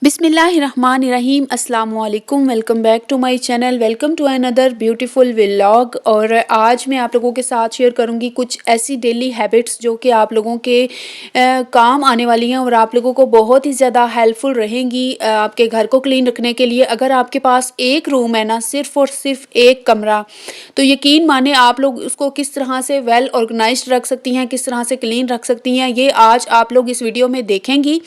बिस्मिल्लाहिर्रहमानिर्रहीम अस्सलाम वालेकुम। Welcome back to my channel. Welcome to another beautiful vlog. और आज मैं आप लोगों के साथ शेयर करूंगी कुछ ऐसी डेली हैबिट्स जो कि आप लोगों के काम आने वाली हैं और आप लोगों को बहुत ही ज़्यादा हेल्पफुल रहेंगी आपके घर को क्लीन रखने के लिए। अगर आपके पास एक रूम है ना, सिर्फ और सिर्फ एक कमरा, तो यकीन माने आप लोग उसको किस तरह से वेल ऑर्गेनाइज्ड रख सकती हैं, किस तरह से क्लीन रख सकती हैं, ये आज आप लोग इस वीडियो में देखेंगी।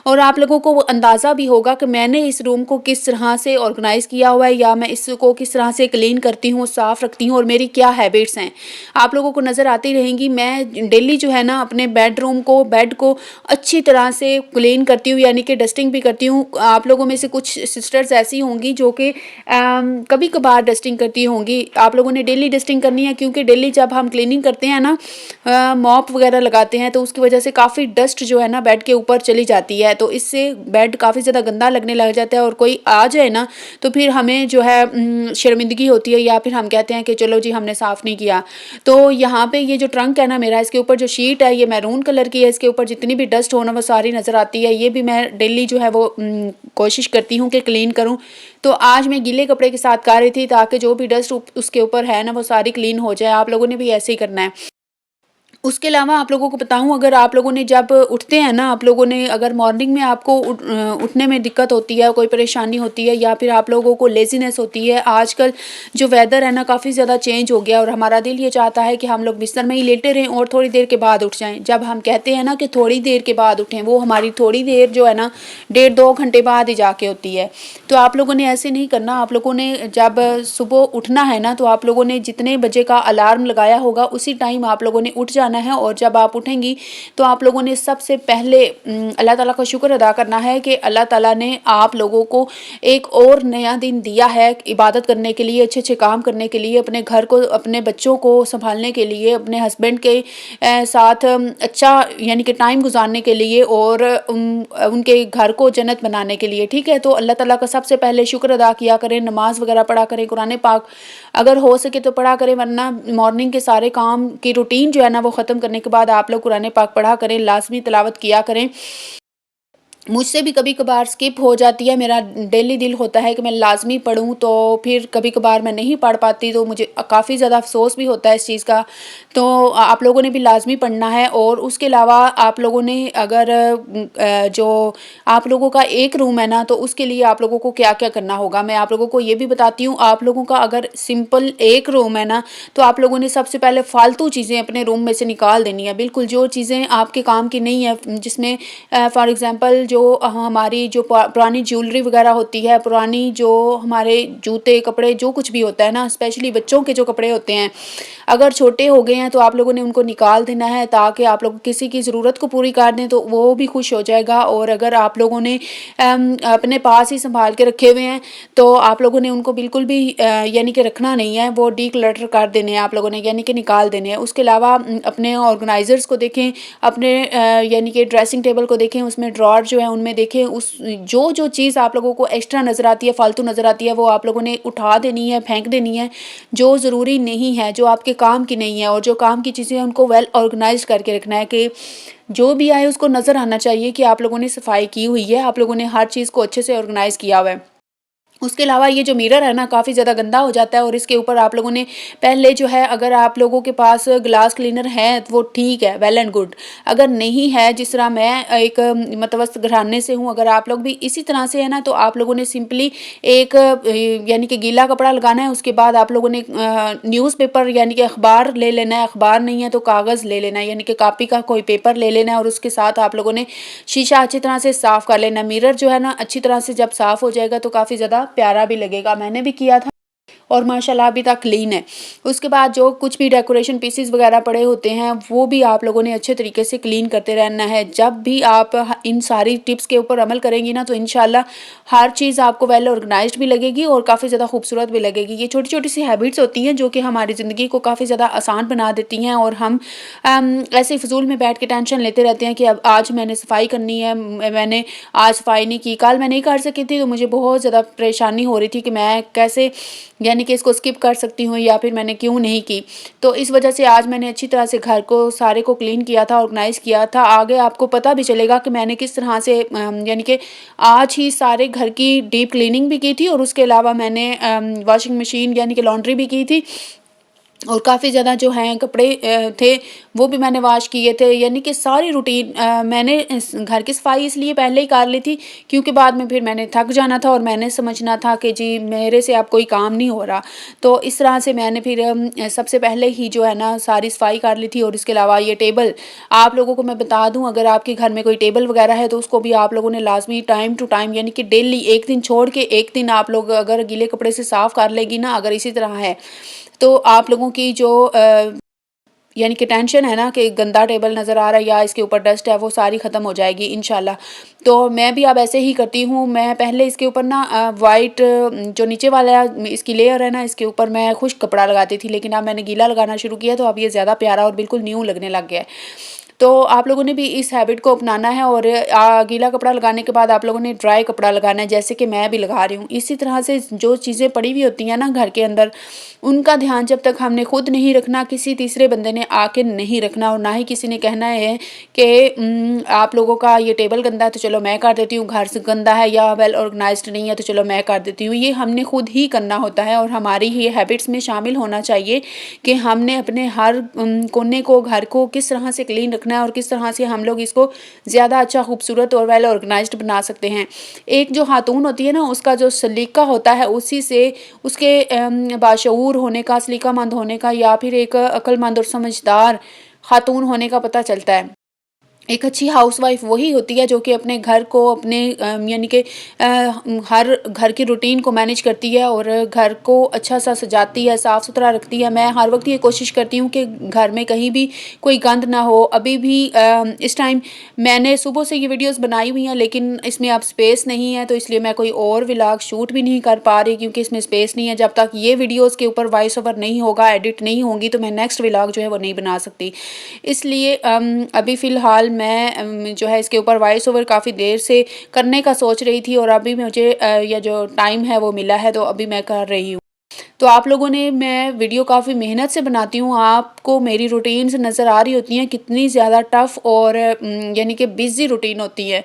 और आप लोगों को अंदाज़ा भी होगा कि मैंने इस रूम को किस तरह से ऑर्गेनाइज़ किया हुआ है या मैं इसको किस तरह से क्लीन करती हूँ, साफ़ रखती हूँ और मेरी क्या हैबिट्स हैं। आप लोगों को नज़र आती रहेंगी। मैं डेली जो है ना अपने बेड को अच्छी तरह से क्लीन करती हूँ, यानी कि डस्टिंग भी करती हूँ। आप लोगों में से कुछ सिस्टर्स ऐसी होंगी जो कि कभी कभार डस्टिंग करती होंगी। आप लोगों ने डेली डस्टिंग करनी है, क्योंकि डेली जब हम क्लीनिंग करते हैं ना, मॉप वगैरह लगाते हैं, तो उसकी वजह से काफ़ी डस्ट जो है ना बेड के ऊपर चली जाती है, तो इससे बेड काफ़ी ज़्यादा गंदा लगने लग जाता है। और कोई आ जाए ना तो फिर हमें जो है शर्मिंदगी होती है, या फिर हम कहते हैं कि चलो जी हमने साफ़ नहीं किया। तो यहाँ पे ये जो ट्रंक है ना मेरा, इसके ऊपर जो शीट है ये मैरून कलर की है। इसके ऊपर जितनी भी डस्ट हो ना वो सारी नज़र आती है। ये भी मैं डेली जो है वो कोशिश करती हूँ कि क्लीन करूँ। तो आज मैं गीले कपड़े के साथ कर रही थी ताकि जो भी डस्ट उसके ऊपर है ना वो सारी क्लीन हो जाए। आप लोगों ने भी ऐसे ही करना है। उसके अलावा आप लोगों को बताऊँ, अगर आप लोगों ने जब उठते हैं ना, आप लोगों ने अगर मॉर्निंग में आपको उठने में दिक्कत होती है, कोई परेशानी होती है, या फिर आप लोगों को लेज़ीनेस होती है, आजकल जो वेदर है ना काफ़ी ज़्यादा चेंज हो गया और हमारा दिल ये चाहता है कि हम लोग बिस्तर में ही लेटे रहें और थोड़ी देर के बाद उठ जाएँ। जब हम कहते हैं ना कि थोड़ी देर के बाद उठें, वो हमारी थोड़ी देर जो है ना 1.5-2 घंटे बाद ही जाके होती है। तो आप लोगों ने ऐसे नहीं करना। आप लोगों ने जब सुबह उठना है ना, तो आप लोगों ने जितने बजे का अलार्म लगाया होगा उसी टाइम आप लोगों ने उठ जाना है। और जब आप उठेंगी तो आप लोगों ने सबसे पहले अल्लाह ताला का शुक्र अदा करना है कि अल्लाह ताला ने आप लोगों को एक और नया दिन दिया है इबादत करने के लिए, अच्छे अच्छे काम करने के लिए, अपने घर को, अपने बच्चों को संभालने के लिए, अपने हस्बैंड के साथ अच्छा यानी कि टाइम गुजारने के लिए, और उनके घर को जन्नत बनाने के लिए। ठीक है, तो अल्लाह ताला का सबसे पहले शुक्र अदा किया करें, नमाज वगैरह पढ़ा करें, कुरान पाक अगर हो सके तो पढ़ा करें, वरना मॉर्निंग के सारे काम की रूटीन जो है ना वो ख़त्म करने के बाद आप लोग कुरान पाक पढ़ा करें, लाजमी तिलावत किया करें। मुझसे भी कभी कभार स्किप हो जाती है। मेरा डेली दिल होता है कि मैं लाज़मी पढूँ, तो फिर कभी कभार मैं नहीं पढ़ पाती, तो मुझे काफ़ी ज़्यादा अफ़सोस भी होता है इस चीज़ का। तो आप लोगों ने भी लाज़मी पढ़ना है। और उसके अलावा आप लोगों ने अगर जो आप लोगों का एक रूम है ना, तो उसके लिए आप लोगों को क्या-क्या करना होगा, मैं आप लोगों को ये भी बताती हूँ। आप लोगों का अगर सिंपल एक रूम है ना, तो आप लोगों ने सबसे पहले फ़ालतू चीज़ें अपने रूम में से निकाल देनी है। बिल्कुल जो चीज़ें आपके काम की नहीं है, जिसमें फॉर एग्ज़ाम्पल जो हमारी जो पुरानी ज्वेलरी वगैरह होती है, पुरानी जो हमारे जूते, कपड़े, जो कुछ भी होता है ना, स्पेशली बच्चों के जो कपड़े होते हैं, अगर छोटे हो गए हैं तो आप लोगों ने उनको निकाल देना है, ताकि आप लोग किसी की ज़रूरत को पूरी कर दें तो वो भी खुश हो जाएगा। और अगर आप लोगों ने अपने पास ही संभाल के रखे हुए हैं तो आप लोगों ने उनको बिल्कुल भी यानी कि रखना नहीं है, वो डीक्लटर कर देने हैं आप लोगों ने, यानी कि निकाल देने हैं। उसके अलावा अपने ऑर्गेनाइज़र्स को देखें, अपने यानी कि ड्रेसिंग टेबल को देखें, उसमें ड्रॉर जो है उनमें देखें, उस जो चीज़ आप लोगों को एक्स्ट्रा नज़र आती है, फालतू नज़र आती है, वो आप लोगों ने उठा देनी है, फेंक देनी है। जो ज़रूरी नहीं है, जो आपके काम की नहीं है, और जो काम की चीज़ें हैं उनको वेल ऑर्गेनाइज्ड करके रखना है कि जो भी आए उसको नज़र आना चाहिए कि आप लोगों ने सफाई की हुई है, आप लोगों ने हर चीज़ को अच्छे से ऑर्गेनाइज़ किया हुआ है। उसके अलावा ये जो मिरर है ना काफ़ी ज़्यादा गंदा हो जाता है, और इसके ऊपर आप लोगों ने पहले जो है, अगर आप लोगों के पास ग्लास क्लीनर है तो वो ठीक है, वेल एंड गुड। अगर नहीं है, जिस तरह मैं एक मतवस्त घराने से हूँ, अगर आप लोग भी इसी तरह से है ना, तो आप लोगों ने सिंपली एक यानी कि गीला कपड़ा लगाना है। उसके बाद आप लोगों ने न्यूज़पेपर यानी कि अखबार ले लेना है, अखबार नहीं है तो कागज़ ले लेना है, यानी कि कॉपी का कोई पेपर ले लेना है, और उसके साथ आप लोगों ने शीशा अच्छी तरह से साफ़ कर लेना। मिरर जो है ना अच्छी तरह से जब साफ़ हो जाएगा तो काफ़ी ज़्यादा प्यारा भी लगेगा। मैंने भी किया था और माशाल्लाह अभी तक क्लीन है। उसके बाद जो कुछ भी डेकोरेशन पीसेस वगैरह पड़े होते हैं वो भी आप लोगों ने अच्छे तरीके से क्लीन करते रहना है। जब भी आप इन सारी टिप्स के ऊपर अमल करेंगी ना, तो इंशाल्लाह हर चीज़ आपको वेल ऑर्गेनाइज्ड भी लगेगी और काफ़ी ज़्यादा खूबसूरत भी लगेगी। ये छोटी-छोटी सी हैबिट्स होती हैं जो कि हमारी ज़िंदगी को काफ़ी ज़्यादा आसान बना देती हैं, और हम ऐसे ही फ़िज़ूल में बैठ के टेंशन लेते रहते हैं कि अब आज मैंने सफाई करनी है, मैंने आज सफाई नहीं की, कल मैं नहीं कर सकी थी, तो मुझे बहुत ज़्यादा परेशानी हो रही थी कि मैं कैसे यानी यानी कि इसको स्किप कर सकती हूँ या फिर मैंने क्यों नहीं की। तो इस वजह से आज मैंने अच्छी तरह से घर को सारे को क्लीन किया था, ऑर्गेनाइज़ किया था। आगे आपको पता भी चलेगा कि मैंने किस तरह से यानी कि आज ही सारे घर की डीप क्लीनिंग भी की थी और उसके अलावा मैंने वॉशिंग मशीन यानी कि लॉन्ड्री भी की थी और काफ़ी ज़्यादा जो हैं कपड़े थे वो भी मैंने वॉश किए थे। यानी कि सारी रूटीन मैंने इस घर की सफाई इसलिए पहले ही कर ली थी क्योंकि बाद में फिर मैंने थक जाना था और मैंने समझना था कि जी मेरे से अब कोई काम नहीं हो रहा। तो इस तरह से मैंने फिर सबसे पहले ही जो है ना सारी सफाई कर ली थी। और इसके अलावा ये टेबल आप लोगों को मैं बता दूं, अगर आपके घर में कोई टेबल वगैरह है तो उसको भी आप लोगों ने लाजमी टाइम टू टाइम यानी कि डेली एक दिन छोड़ के एक दिन आप लोग अगर गीले कपड़े से साफ़ कर लेगी ना, अगर इसी तरह है तो आप लोगों की जो यानी कि टेंशन है ना कि गंदा टेबल नज़र आ रहा है या इसके ऊपर डस्ट है, वो सारी ख़त्म हो जाएगी इंशाल्लाह। तो मैं भी अब ऐसे ही करती हूँ। मैं पहले इसके ऊपर ना वाइट जो नीचे वाला इसकी लेयर है ना, इसके ऊपर मैं खुश्क कपड़ा लगाती थी, लेकिन अब मैंने गीला लगाना शुरू किया तो अब ये ज़्यादा प्यारा और बिल्कुल न्यू लगने लग गया है। तो आप लोगों ने भी इस हैबिट को अपनाना है और गीला कपड़ा लगाने के बाद आप लोगों ने ड्राई कपड़ा लगाना है, जैसे कि मैं भी लगा रही हूँ। इसी तरह से जो चीज़ें पड़ी हुई होती हैं ना घर के अंदर, उनका ध्यान जब तक हमने खुद नहीं रखना, किसी तीसरे बंदे ने आके नहीं रखना और ना ही किसी ने कहना है कि आप लोगों का ये टेबल गंदा है तो चलो मैं कर देती हूँ, घर से गंदा है या वेल ऑर्गेनाइज्ड नहीं है तो चलो मैं कर देती हूँ। ये हमने खुद ही करना होता है और हमारी ये हैबिट्स में शामिल होना चाहिए कि हमने अपने हर कोने को, घर को किस तरह से क्लीन रखना है और किस तरह से हम लोग इसको ज़्यादा अच्छा, खूबसूरत और वेल ऑर्गेनाइज्ड बना सकते हैं। एक जो खातून होती है ना, उसका जो सलीका होता है उसी से उसके बाशऊर होने का, सलीकामंद होने का या फिर एक अक्लमंद और समझदार खातून होने का पता चलता है। एक अच्छी हाउसवाइफ वही होती है जो कि अपने घर को अपने यानी कि हर घर की रूटीन को मैनेज करती है और घर को अच्छा सा सजाती है, साफ़ सुथरा रखती है। मैं हर वक्त ये कोशिश करती हूँ कि घर में कहीं भी कोई गंद ना हो। अभी भी इस टाइम मैंने सुबह से ये वीडियोस बनाई हुई हैं लेकिन इसमें अब स्पेस नहीं है, तो इसलिए मैं कोई और व्लॉग शूट भी नहीं कर पा रही क्योंकि इसमें स्पेस नहीं है। जब तक ये वीडियोज़ के ऊपर वॉइस ओवर नहीं होगा, एडिट नहीं होंगी, तो मैं नेक्स्ट व्लॉग जो है वो नहीं बना सकती। इसलिए अभी फ़िलहाल मैं जो है इसके ऊपर वॉइस ओवर काफ़ी देर से करने का सोच रही थी और अभी मुझे यह जो टाइम है वो मिला है, तो अभी मैं कर रही हूँ। तो आप लोगों ने, मैं वीडियो काफ़ी मेहनत से बनाती हूँ, आपको मेरी रूटीन्स नज़र आ रही होती हैं कितनी ज़्यादा टफ़ और यानी कि बिज़ी रूटीन होती है।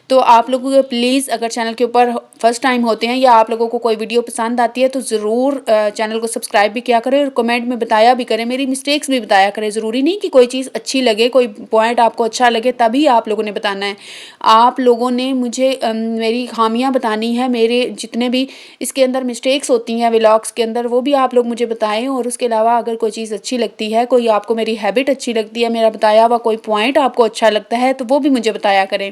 तो आप लोगों को प्लीज़, अगर चैनल के ऊपर फर्स्ट टाइम होते हैं या आप लोगों को कोई वीडियो पसंद आती है तो ज़रूर चैनल को सब्सक्राइब भी किया करें और कमेंट में बताया भी करें, मेरी मिस्टेक्स भी बताया करें। ज़रूरी नहीं कि कोई चीज़ अच्छी लगे, कोई पॉइंट आपको अच्छा लगे तभी आप लोगों ने बताना है। आप लोगों ने मुझे मेरी खामियाँ बतानी है, मेरे जितने भी इसके अंदर मिस्टेक्स होती हैं व्लॉग्स के अंदर, वो भी आप लोग मुझे बताएं। और उसके अलावा अगर कोई चीज़ अच्छी लगती है, कोई आपको मेरी हैबिट अच्छी लगती है, मेरा बताया हुआ कोई पॉइंट आपको अच्छा लगता है, तो वो भी मुझे बताया करें,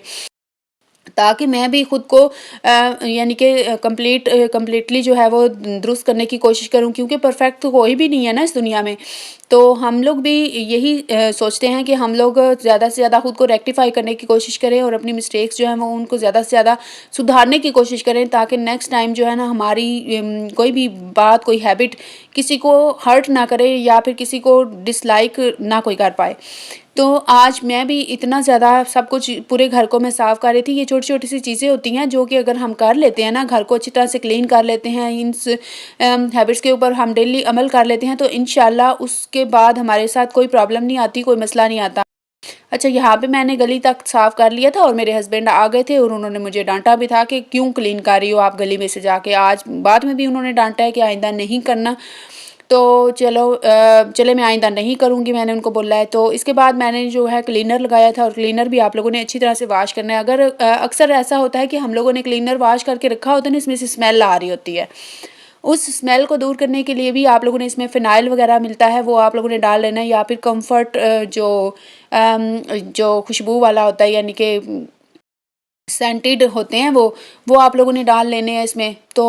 ताकि मैं भी खुद को यानी कि कंप्लीटली जो है वो दुरुस्त करने की कोशिश करूं, क्योंकि परफेक्ट तो कोई भी नहीं है ना इस दुनिया में। तो हम लोग भी यही सोचते हैं कि हम लोग ज़्यादा से ज़्यादा खुद को रेक्टिफाई करने की कोशिश करें और अपनी मिस्टेक्स जो हैं वो उनको ज़्यादा से ज़्यादा सुधारने की कोशिश करें, ताकि नेक्स्ट टाइम जो है ना हमारी कोई भी बात, कोई हैबिट किसी को हर्ट ना करे या फिर किसी को डिसलाइक ना कोई कर पाए। तो आज मैं भी इतना ज़्यादा सब कुछ पूरे घर को मैं साफ़ कर रही थी। ये छोटी-छोटी सी चीज़ें होती हैं जो कि अगर हम कर लेते हैं ना, घर को अच्छी तरह से क्लीन कर लेते हैं, हैबिट्स के ऊपर हम डेली अमल कर लेते हैं, तो इंशाल्लाह उसके बाद हमारे साथ कोई प्रॉब्लम नहीं आती, कोई मसला नहीं आता। अच्छा, यहाँ पे मैंने गली तक साफ़ कर लिया था और मेरे हस्बैंड आ गए थे और उन्होंने मुझे डाँटा भी था कि क्यों क्लीन कर रही हो आप गली में से जाके। आज बाद में भी उन्होंने डाँटा है कि आइंदा नहीं करना। तो चलो चले मैं आइंदा नहीं करूँगी, मैंने उनको बोला है। तो इसके बाद मैंने जो है क्लीनर लगाया था और क्लीनर भी आप लोगों ने अच्छी तरह से वॉश करना है। अगर अक्सर ऐसा होता है कि हम लोगों ने क्लीनर वॉश करके रखा होता है ना, इसमें से स्मेल आ रही होती है। उस स्मेल को दूर करने के लिए भी आप लोगों ने, इसमें फ़िनाइल वगैरह मिलता है, वो आप लोगों ने डाल लेना है, या फिर कम्फ़र्ट जो खुशबू वाला होता है यानी कि सेंटेड होते हैं वो आप लोगों ने डाल लेने हैं इसमें। तो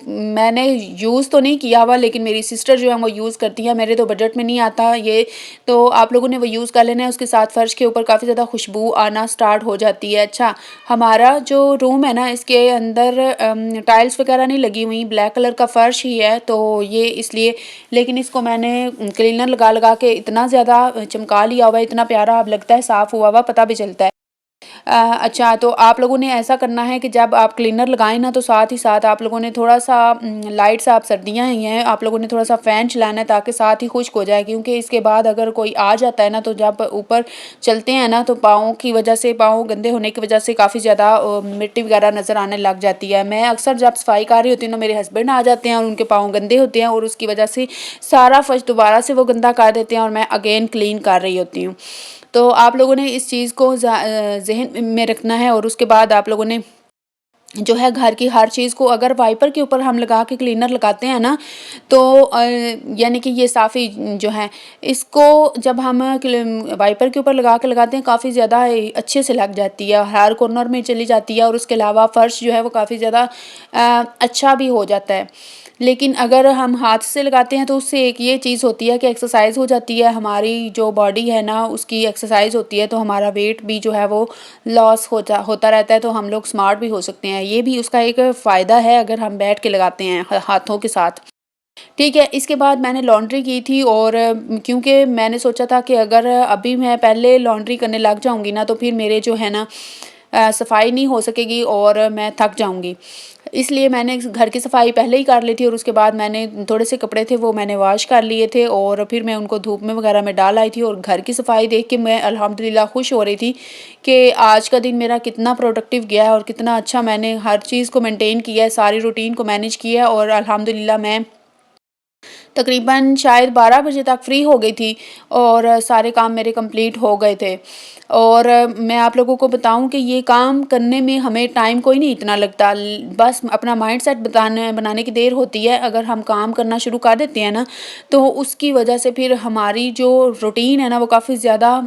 मैंने यूज़ तो नहीं किया हुआ, लेकिन मेरी सिस्टर जो है वो यूज़ करती है, मेरे तो बजट में नहीं आता ये। तो आप लोगों ने वो यूज़ कर लेना है। उसके साथ फ़र्श के ऊपर काफ़ी ज़्यादा खुशबू आना स्टार्ट हो जाती है। अच्छा, हमारा जो रूम है ना, इसके अंदर टाइल्स वगैरह नहीं लगी हुई, ब्लैक कलर का फ़र्श ही है, तो ये इसलिए। लेकिन इसको मैंने क्लीनर लगा लगा के इतना ज़्यादा चमका लिया हुआ है, इतना प्यारा अब लगता है, साफ़ हुआ हुआ पता भी चलता है। अच्छा, तो आप लोगों ने ऐसा करना है कि जब आप क्लीनर लगाएँ ना, तो साथ ही साथ आप लोगों ने थोड़ा-सा लाइट सा, अब सर्दियाँ ही हैं, आप लोगों ने थोड़ा-सा फ़ैन चलाना है ताकि साथ ही खुश्क हो जाए, क्योंकि इसके बाद अगर कोई आ जाता है ना, तो जब ऊपर चलते हैं ना, तो पाँव की वजह से, पाँव गंदे होने की वजह से काफ़ी ज़्यादा मिट्टी वगैरह नज़र आने लग जाती है। मैं अक्सर जब सफाई कर रही होती हूँ ना, मेरे हस्बैंड आ जाते हैं और उनके पाँव गंदे होते हैं और उसकी वजह से सारा फर्श दोबारा से वो गंदा कर देते हैं और मैं अगेन क्लीन कर रही होती हूँ। तो आप लोगों ने इस चीज़ को ज़हन में रखना है और उसके बाद आप लोगों ने जो है घर की हर चीज़ को, अगर वाइपर के ऊपर हम लगा के क्लीनर लगाते हैं ना, तो यानी कि ये साफ़ी जो है, इसको जब हम वाइपर के ऊपर लगा के लगाते हैं, काफ़ी ज़्यादा अच्छे से लग जाती है, हर कॉर्नर में चली जाती है और उसके अलावा फ़र्श जो है वो काफ़ी ज़्यादा अच्छा भी हो जाता है। लेकिन अगर हम हाथ से लगाते हैं तो उससे एक ये चीज़ होती है कि एक्सरसाइज़ हो जाती है, हमारी जो बॉडी है ना उसकी एक्सरसाइज़ होती है, तो हमारा वेट भी जो है वो लॉस होता रहता है, तो हम लोग स्मार्ट भी हो सकते हैं। ये भी उसका एक फ़ायदा है अगर हम बैठ के लगाते हैं हाथों के साथ। ठीक है, इसके बाद मैंने लॉन्ड्री की थी और क्योंकि मैंने सोचा था कि अगर अभी मैं पहले लॉन्ड्री करने लग जाऊँगी ना, तो फिर मेरे जो है ना सफाई नहीं हो सकेगी और मैं थक जाऊँगी। इसलिए मैंने घर की सफाई पहले ही कर ली थी और उसके बाद मैंने थोड़े से कपड़े थे वो मैंने वॉश कर लिए थे और फिर मैं उनको धूप में वगैरह में डाल आई थी और घर की सफाई देख के मैं अल्हम्दुलिल्लाह खुश हो रही थी कि आज का दिन मेरा कितना प्रोडक्टिव गया है और कितना अच्छा मैंने हर चीज़ को मेंटेन किया है, सारी रूटीन को मैनेज किया है और अल्हम्दुलिल्लाह मैं तकरीबन शायद 12 बजे तक फ्री हो गई थी और सारे काम मेरे कंप्लीट हो गए थे। और मैं आप लोगों को बताऊँ कि ये काम करने में हमें टाइम कोई नहीं इतना लगता, बस अपना माइंडसेट बनाने की देर होती है। अगर हम काम करना शुरू कर देते हैं ना, तो उसकी वजह से फिर हमारी जो रूटीन है ना वो काफ़ी ज़्यादा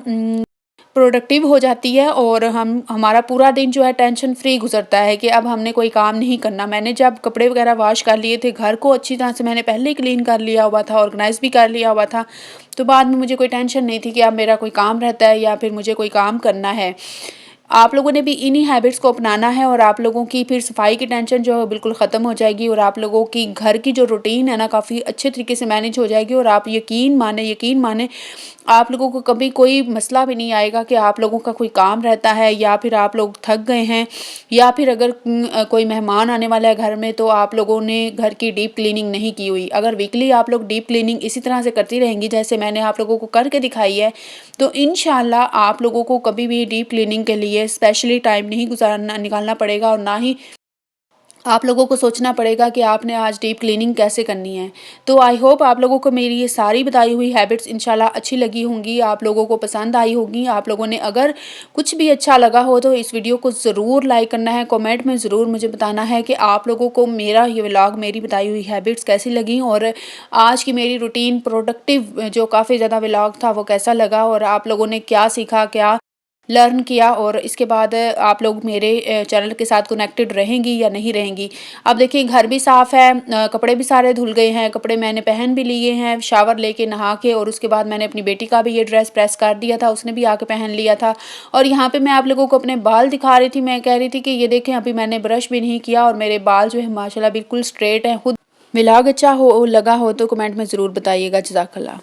प्रोडक्टिव हो जाती है और हम हमारा पूरा दिन जो है टेंशन फ्री गुजरता है कि अब हमने कोई काम नहीं करना। मैंने जब कपड़े वगैरह वॉश कर लिए थे, घर को अच्छी तरह से मैंने पहले ही क्लीन कर लिया हुआ था, ऑर्गेनाइज़ भी कर लिया हुआ था, तो बाद में मुझे कोई टेंशन नहीं थी कि अब मेरा कोई काम रहता है या फिर मुझे कोई काम करना है। आप लोगों ने भी इन्हीं हैबिट्स को अपनाना है और आप लोगों की फिर सफाई की टेंशन जो है बिल्कुल ख़त्म हो जाएगी और आप लोगों की घर की जो रूटीन है ना काफ़ी अच्छे तरीके से मैनेज हो जाएगी और आप यकीन माने आप लोगों को कभी कोई मसला भी नहीं आएगा कि आप लोगों का कोई काम रहता है या फिर आप लोग थक गए हैं या फिर अगर कोई मेहमान आने वाला है घर में तो आप लोगों ने घर की डीप क्लीनिंग नहीं की हुई। अगर वीकली आप लोग डीप क्लीनिंग इसी तरह से करती रहेंगी जैसे मैंने आप लोगों को करके दिखाई है, तो इंशाल्लाह आप लोगों को कभी भी डीप क्लीनिंग के लिए स्पेशली टाइम नहीं गुजारना निकालना पड़ेगा और ना ही आप लोगों को सोचना पड़ेगा कि आपने आज डीप क्लीनिंग कैसे करनी है। तो आई होप आप लोगों को मेरी ये सारी बताई हुई हैबिट्स इंशाल्लाह अच्छी लगी होंगी, आप लोगों को पसंद आई होगी। आप लोगों ने अगर कुछ भी अच्छा लगा हो तो इस वीडियो को ज़रूर लाइक करना है, कमेंट में ज़रूर मुझे बताना है कि आप लोगों को मेरा ये व्लॉग, मेरी बताई हुई हैबिट्स कैसी लगी और आज की मेरी रूटीन प्रोडक्टिव जो काफ़ी ज़्यादा व्लॉग था वो कैसा लगा और आप लोगों ने क्या सीखा, क्या लर्न किया और इसके बाद आप लोग मेरे चैनल के साथ कनेक्टेड रहेंगी या नहीं रहेंगी। अब देखिए घर भी साफ़ है, कपड़े भी सारे धुल गए हैं, कपड़े मैंने पहन भी लिए हैं, शावर लेके नहा के और उसके बाद मैंने अपनी बेटी का भी ये ड्रेस प्रेस कर दिया था, उसने भी आके पहन लिया था। और यहाँ पे मैं आप लोगों को अपने बाल दिखा रही थी, मैं कह रही थी कि ये देखें अभी मैंने ब्रश भी नहीं किया और मेरे बाल जो है माशाल्लाह बिल्कुल स्ट्रेट हैं। खुद व्लॉग अच्छा हो लगा हो तो कमेंट में ज़रूर बताइएगा। जज़ाकल्लाह।